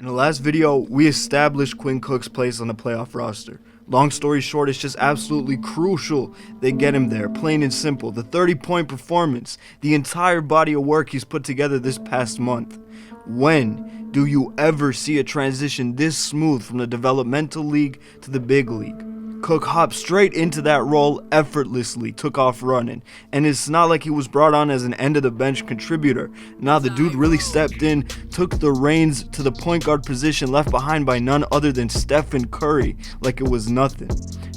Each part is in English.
In the last video, we established Quinn Cook's place on the playoff roster. Long story short, it's just absolutely crucial they get him there, plain and simple. The 30-point performance, the entire body of work he's put together this past month. When do you ever see a transition this smooth from the developmental league to the big league? Cook hopped straight into that role effortlessly, took off running, and it's not like he was brought on as an end-of-the-bench contributor. Nah, the dude really stepped in, took the reins to the point guard position left behind by none other than Stephen Curry, like it was nothing.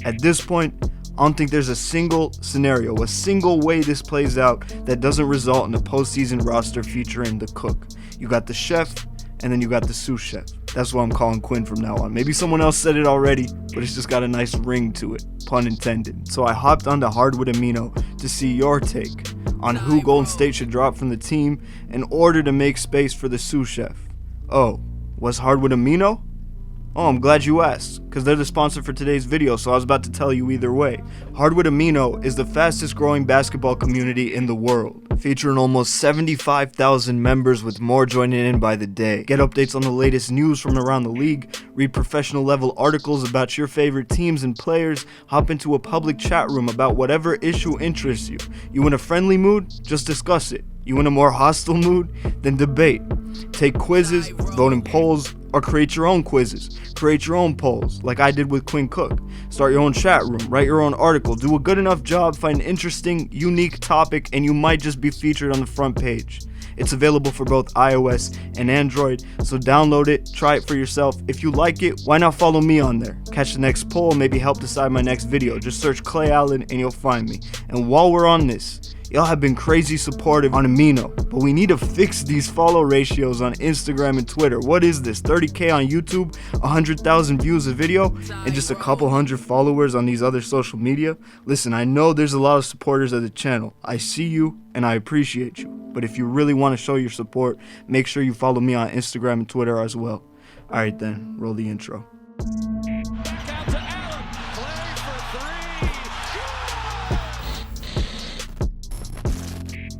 At this point, I don't think there's a single scenario, a single way this plays out that doesn't result in a postseason roster featuring the cook. You got the chef, and then you got the sous chef. That's what I'm calling Quinn from now on. Maybe someone else said it already, but it's just got a nice ring to it, pun intended. So I hopped onto Hardwood Amino to see your take on who Golden State should drop from the team in order to make space for the sous chef. Oh, was Hardwood Amino? Oh, I'm glad you asked, because they're the sponsor for today's video, so I was about to tell you either way. Hardwood Amino is the fastest growing basketball community in the world, featuring almost 75,000 members with more joining in by the day. Get updates on the latest news from around the league, read professional level articles about your favorite teams and players, hop into a public chat room about whatever issue interests you. You in a friendly mood? Just discuss it. You in a more hostile mood? Then debate. Take quizzes, vote in polls, or create your own quizzes. Create your own polls, like I did with Quinn Cook. Start your own chat room, write your own article, do a good enough job, find an interesting, unique topic, and you might just be featured on the front page. It's available for both iOS and Android, so download it, try it for yourself. If you like it, why not follow me on there? Catch the next poll, maybe help decide my next video. Just search Clay Allen and you'll find me. And while we're on this, y'all have been crazy supportive on Amino, but we need to fix these follow ratios on Instagram and Twitter. What is this, 30K on YouTube, 100,000 views a video, and just a couple hundred followers on these other social media? Listen, I know there's a lot of supporters of the channel. I see you and I appreciate you. But if you really want to show your support, make sure you follow me on Instagram and Twitter as well. Alright then, roll the intro.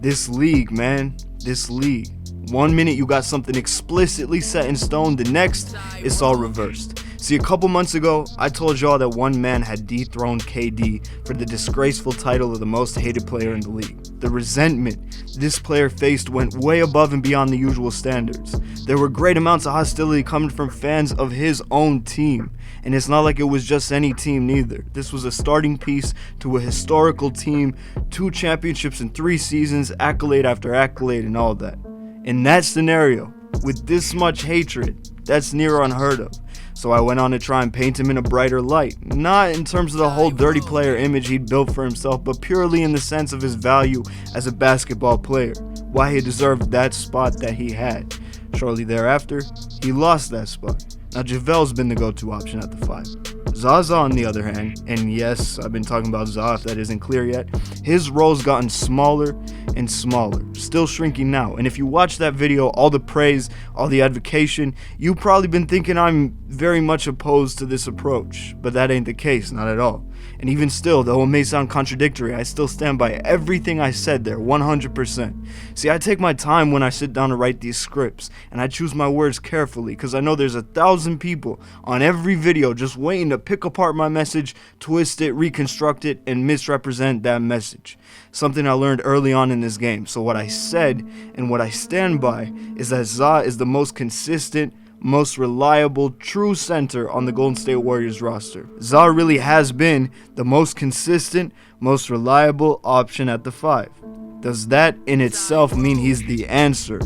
This league, man, this league. 1 minute you got something explicitly set in stone, the next it's all reversed. See, a couple months ago, I told y'all that one man had dethroned KD for the disgraceful title of the most hated player in the league. The resentment this player faced went way above and beyond the usual standards. There were great amounts of hostility coming from fans of his own team. And it's not like it was just any team neither. This was a starting piece to a historical team, 2 championships in 3 seasons, accolade after accolade and all that. In that scenario, with this much hatred, that's near unheard of. So I went on to try and paint him in a brighter light. Not in terms of the whole dirty player image he'd built for himself, but purely in the sense of his value as a basketball player. Why he deserved that spot that he had. Shortly thereafter, he lost that spot. Now JaVale's been the go-to option at the 5. Zaza on the other hand, and yes, I've been talking about Zaza if that isn't clear yet, his role's gotten smaller and smaller, still shrinking now. And if you watch that video, all the praise, all the advocation, you've probably been thinking I'm very much opposed to this approach, but that ain't the case, not at all. And even still, though it may sound contradictory, I still stand by everything I said there, 100%. See, I take my time when I sit down to write these scripts, and I choose my words carefully, because I know there's 1,000 people on every video just waiting to pick apart my message, twist it, reconstruct it, and misrepresent that message. Something I learned early on in this game. So what I said, and what I stand by, is that Zaza is the most consistent, most reliable, true center on the Golden State Warriors roster. Zaza really has been the most consistent, most reliable option at the 5. Does that in itself mean he's the answer?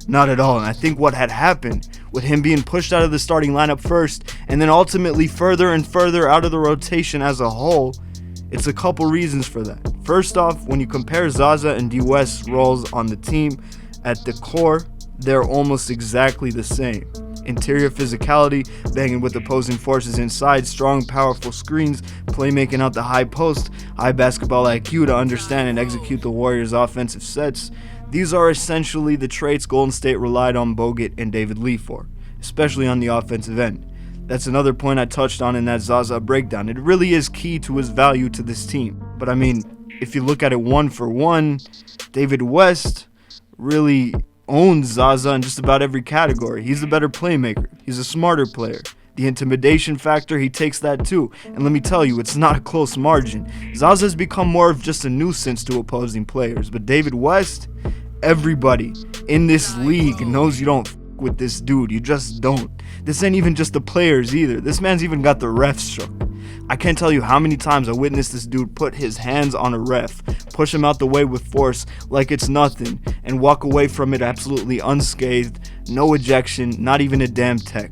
Not at all, and I think what had happened with him being pushed out of the starting lineup first, and then ultimately further and further out of the rotation as a whole, it's a couple reasons for that. First off, when you compare Zaza and D West's roles on the team, at the core, they're almost exactly the same. Interior physicality, banging with opposing forces inside, strong, powerful screens, playmaking out the high post, high basketball IQ to understand and execute the Warriors' offensive sets. These are essentially the traits Golden State relied on Bogut and David Lee for, especially on the offensive end. That's another point I touched on in that Zaza breakdown. It really is key to his value to this team. But I mean, if you look at it one for one, David West really owns Zaza in just about every category. He's the better playmaker. He's a smarter player. The intimidation factor, he takes that too. And let me tell you, it's not a close margin. Zaza has become more of just a nuisance to opposing players. But David West, everybody in this league knows you don't with this dude. You just don't. This ain't even just the players either. This man's even got the refs shook. I can't tell you how many times I witnessed this dude put his hands on a ref, push him out the way with force like it's nothing, and walk away from it absolutely unscathed, no ejection, not even a damn tech.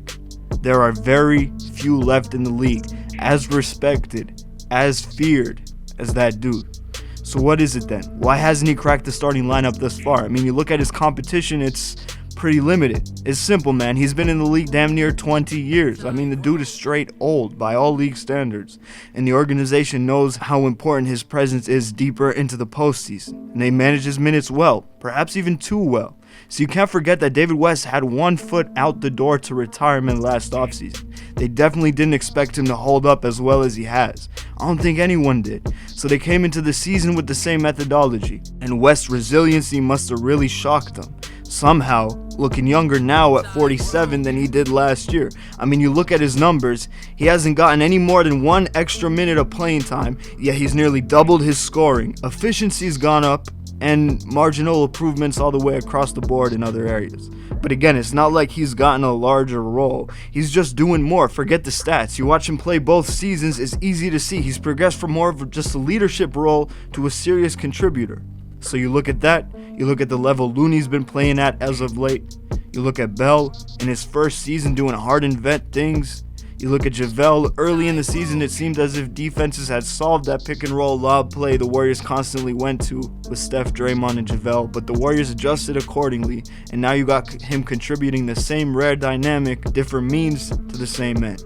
There are very few left in the league as respected, as feared as that dude. So what is it then? Why hasn't he cracked the starting lineup thus far? I mean, you look at his competition, it's pretty limited. It's simple, man. He's been in the league damn near 20 years. I mean, the dude is straight old by all league standards. And the organization knows how important his presence is deeper into the postseason. And they manage his minutes well, perhaps even too well. So you can't forget that David West had 1 foot out the door to retirement last offseason. They definitely didn't expect him to hold up as well as he has. I don't think anyone did. So they came into the season with the same methodology. And West's resiliency must have really shocked them. Somehow, looking younger now at 47 than he did last year. I mean, you look at his numbers, he hasn't gotten any more than 1 extra minute of playing time, yet he's nearly doubled his scoring. Efficiency's gone up, and marginal improvements all the way across the board in other areas. But again, it's not like he's gotten a larger role. He's just doing more. Forget the stats. You watch him play both seasons, it's easy to see. He's progressed from more of just a leadership role to a serious contributor. So you look at that, you look at the level Looney's been playing at as of late, you look at Bell in his first season doing hard and vet things, you look at JaVale early in the season, it seemed as if defenses had solved that pick and roll lob play the Warriors constantly went to with Steph, Draymond, and JaVale, but the Warriors adjusted accordingly, and now you got him contributing the same rare dynamic, different means to the same end.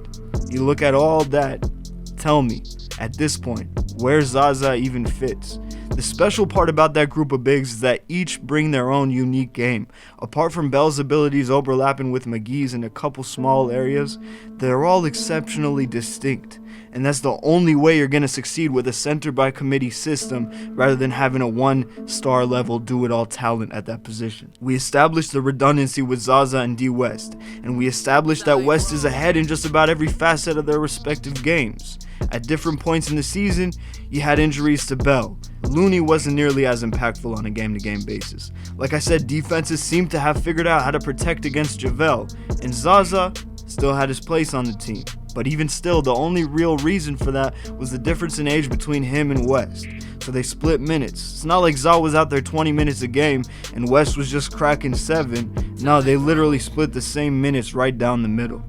You look at all that, tell me, at this point, where Zaza even fits. The special part about that group of bigs is that each bring their own unique game. Apart from Bell's abilities overlapping with McGee's in a couple small areas, they're all exceptionally distinct. And that's the only way you're going to succeed with a center by committee system rather than having a 1-star level do-it-all talent at that position. We established the redundancy with Zaza and D West, and we established that West is ahead in just about every facet of their respective games. At different points in the season, you had injuries to Bell. Looney wasn't nearly as impactful on a game-to-game basis. Like I said, defenses seemed to have figured out how to protect against JaVale, and Zaza still had his place on the team. But even still, the only real reason for that was the difference in age between him and West. So they split minutes. It's not like Zaza was out there 20 minutes a game and West was just cracking 7. No, they literally split the same minutes right down the middle.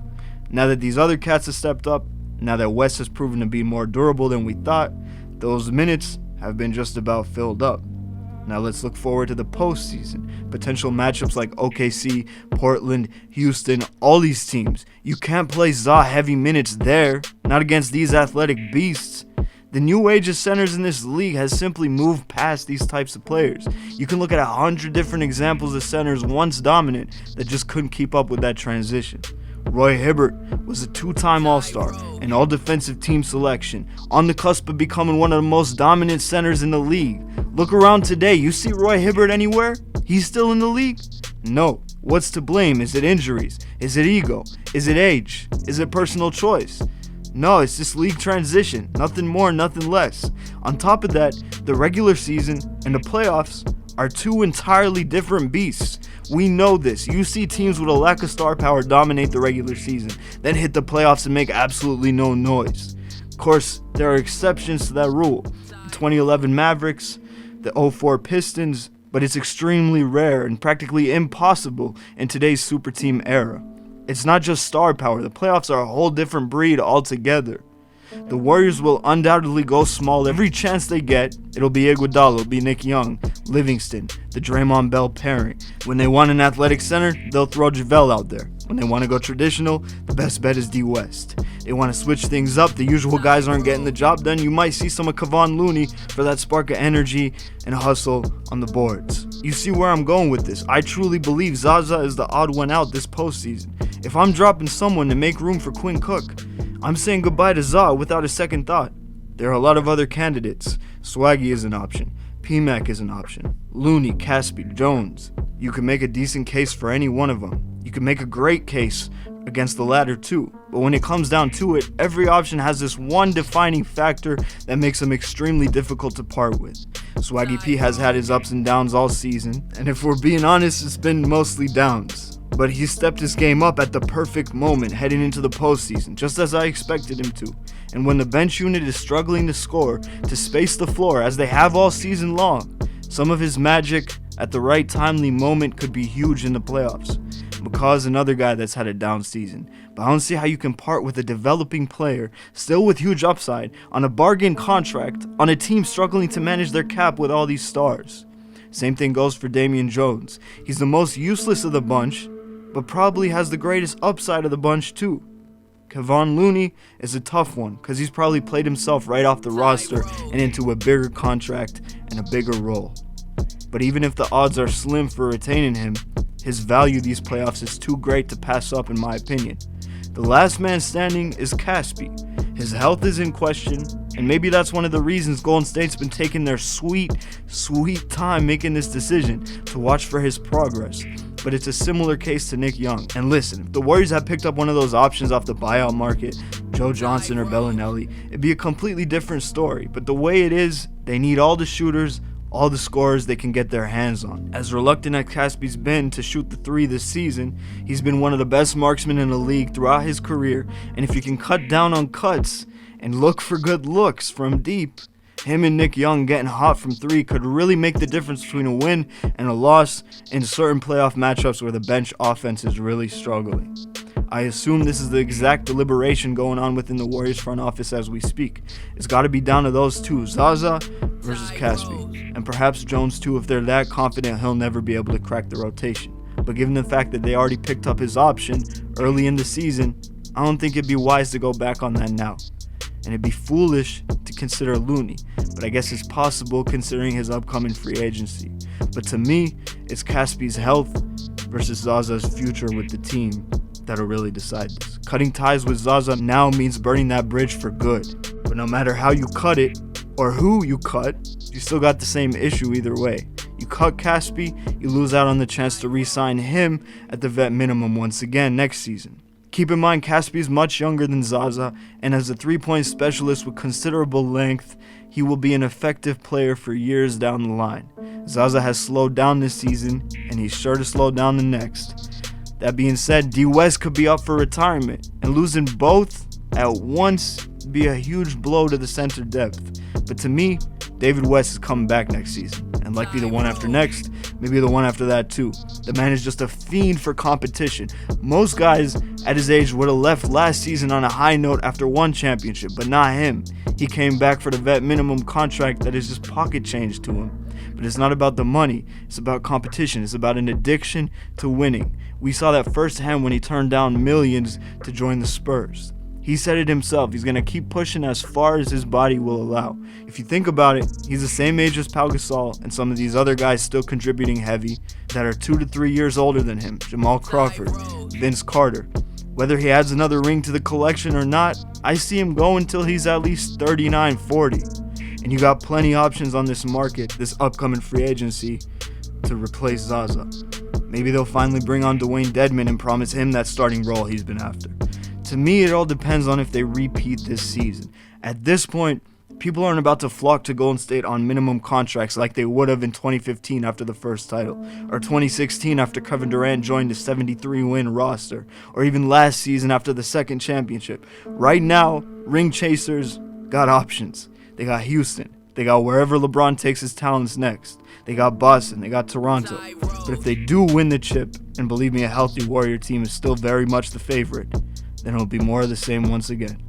Now that these other cats have stepped up, now that West has proven to be more durable than we thought, those minutes have been just about filled up. Now let's look forward to the postseason. Potential matchups like OKC, Portland, Houston, all these teams. You can't play Zaza heavy minutes there, not against these athletic beasts. The new age of centers in this league has simply moved past these types of players. You can look at 100 different examples of centers once dominant that just couldn't keep up with that transition. Roy Hibbert was a 2-time All-Star, an all-defensive team selection, on the cusp of becoming one of the most dominant centers in the league. Look around today, you see Roy Hibbert anywhere? He's still in the league? No. What's to blame? Is it injuries? Is it ego? Is it age? Is it personal choice? No, it's just league transition. Nothing more, nothing less. On top of that, the regular season and the playoffs are 2 entirely different beasts. We know this. You see teams with a lack of star power dominate the regular season, then hit the playoffs and make absolutely no noise. Of course, there are exceptions to that rule. The 2011 Mavericks, the 04 Pistons, but it's extremely rare and practically impossible in today's super team era. It's not just star power. The playoffs are a whole different breed altogether. The Warriors will undoubtedly go small every chance they get. It'll be Iguodala, it'll be Nick Young, Livingston, the Draymond Bell pairing. When they want an athletic center, they'll throw JaVale out there. When they want to go traditional, the best bet is D West. They want to switch things up, the usual guys aren't getting the job done, you might see some of Kevon Looney for that spark of energy and hustle on the boards. You see where I'm going with this. I truly believe Zaza is the odd one out this postseason. If I'm dropping someone to make room for Quinn Cook, I'm saying goodbye to Zaza without a second thought. There are a lot of other candidates. Swaggy is an option. P-Mac is an option. Looney, Caspi, Jones. you can make a decent case for any one of them. You can make a great case against the latter too. But when it comes down to it, every option has this one defining factor that makes them extremely difficult to part with. Swaggy P has had his ups and downs all season, and if we're being honest, it's been mostly downs. But he stepped his game up at the perfect moment heading into the postseason, just as I expected him to. And when the bench unit is struggling to score, to space the floor as they have all season long, some of his magic at the right timely moment could be huge in the playoffs. McCaw's another guy that's had a down season, but I don't see how you can part with a developing player, still with huge upside, on a bargain contract, on a team struggling to manage their cap with all these stars. Same thing goes for Damian Jones. He's the most useless of the bunch, but probably has the greatest upside of the bunch too. Kevon Looney is a tough one, because he's probably played himself right off the roster and into a bigger contract and a bigger role. But even if the odds are slim for retaining him, his value these playoffs is too great to pass up in my opinion. The last man standing is Caspi. His health is in question, and maybe that's one of the reasons Golden State's been taking their sweet time making this decision to watch for his progress. But it's a similar case to Nick Young. And listen, if the Warriors had picked up one of those options off the buyout market, Joe Johnson or Bellinelli, it'd be a completely different story. But the way it is, they need all the shooters, all the scorers they can get their hands on. As reluctant as Caspi's been to shoot the three this season, he's been one of the best marksmen in the league throughout his career, and if you can cut down on cuts and look for good looks from deep, him and Nick Young getting hot from three could really make the difference between a win and a loss in certain playoff matchups where the bench offense is really struggling. I assume this is the exact deliberation going on within the Warriors front office as we speak. It's got to be down to those two, Zaza versus Caspi, and perhaps Jones too if they're that confident he'll never be able to crack the rotation. But given the fact that they already picked up his option early in the season, I don't think it'd be wise to go back on that now. And it'd be foolish to consider Looney, but I guess it's possible considering his upcoming free agency. But to me, it's Caspi's health versus Zaza's future with the team that'll really decide this. Cutting ties with Zaza now means burning that bridge for good. But no matter how you cut it, or who you cut, you still got the same issue either way. You cut Caspi, you lose out on the chance to re-sign him at the vet minimum once again next season. Keep in mind, Caspi is much younger than Zaza, and as a three-point specialist with considerable length, he will be an effective player for years down the line. Zaza has slowed down this season, and he's sure to slow down the next. That being said, D West could be up for retirement, and losing both at once would be a huge blow to the center depth. But to me, David West is coming back next season, and likely the one after next, maybe the one after that too. The man is just a fiend for competition. Most guys at his age would have left last season on a high note after one championship, but not him. He came back for the vet minimum contract that is just pocket change to him. But it's not about the money, it's about competition, it's about an addiction to winning. We saw that firsthand when he turned down millions to join the Spurs. He said it himself, he's going to keep pushing as far as his body will allow. If you think about it, he's the same age as Pau Gasol and some of these other guys still contributing heavy that are 2 to 3 years older than him. Jamal Crawford, Vince Carter. Whether he adds another ring to the collection or not, I see him go until he's at least 39, 40. And you got plenty options on this market, this upcoming free agency, to replace Zaza. Maybe they'll finally bring on Dwayne Dedmon and promise him that starting role he's been after. To me, it all depends on if they repeat this season. At this point, people aren't about to flock to Golden State on minimum contracts like they would have in 2015 after the first title, or 2016 after Kevin Durant joined the 73-win roster, or even last season after the second championship. Right now, ring chasers got options. They got Houston. They got wherever LeBron takes his talents next. They got Boston. They got Toronto. But if they do win the chip, and believe me, a healthy Warrior team is still very much the favorite, then it'll be more of the same once again.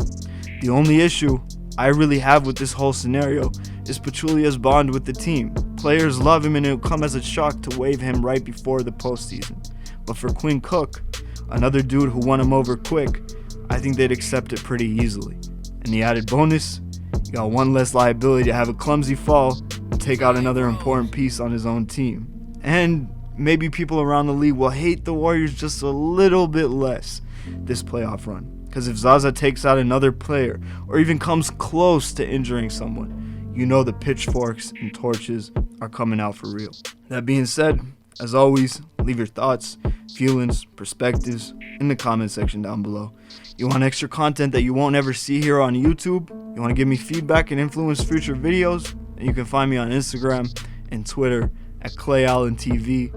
The only issue I really have with this whole scenario is Pachulia's bond with the team. Players love him and it'll come as a shock to waive him right before the postseason. But for Quinn Cook, another dude who won him over quick, I think they'd accept it pretty easily. And the added bonus, you got one less liability to have a clumsy fall and take out another important piece on his own team. And maybe people around the league will hate the Warriors just a little bit less this playoff run. Because if Zaza takes out another player or even comes close to injuring someone, you know the pitchforks and torches are coming out for real. That being said, As always, leave your thoughts, feelings, perspectives in the comment section down below. You want extra content that you won't ever see here on YouTube? You want to give me feedback and influence future videos? And you can find me on Instagram and Twitter at ClayAllenTV.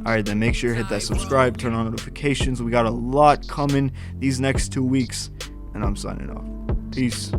Alright, then make sure you hit that subscribe, turn on notifications. We got a lot coming these next 2 weeks, and I'm signing off. Peace.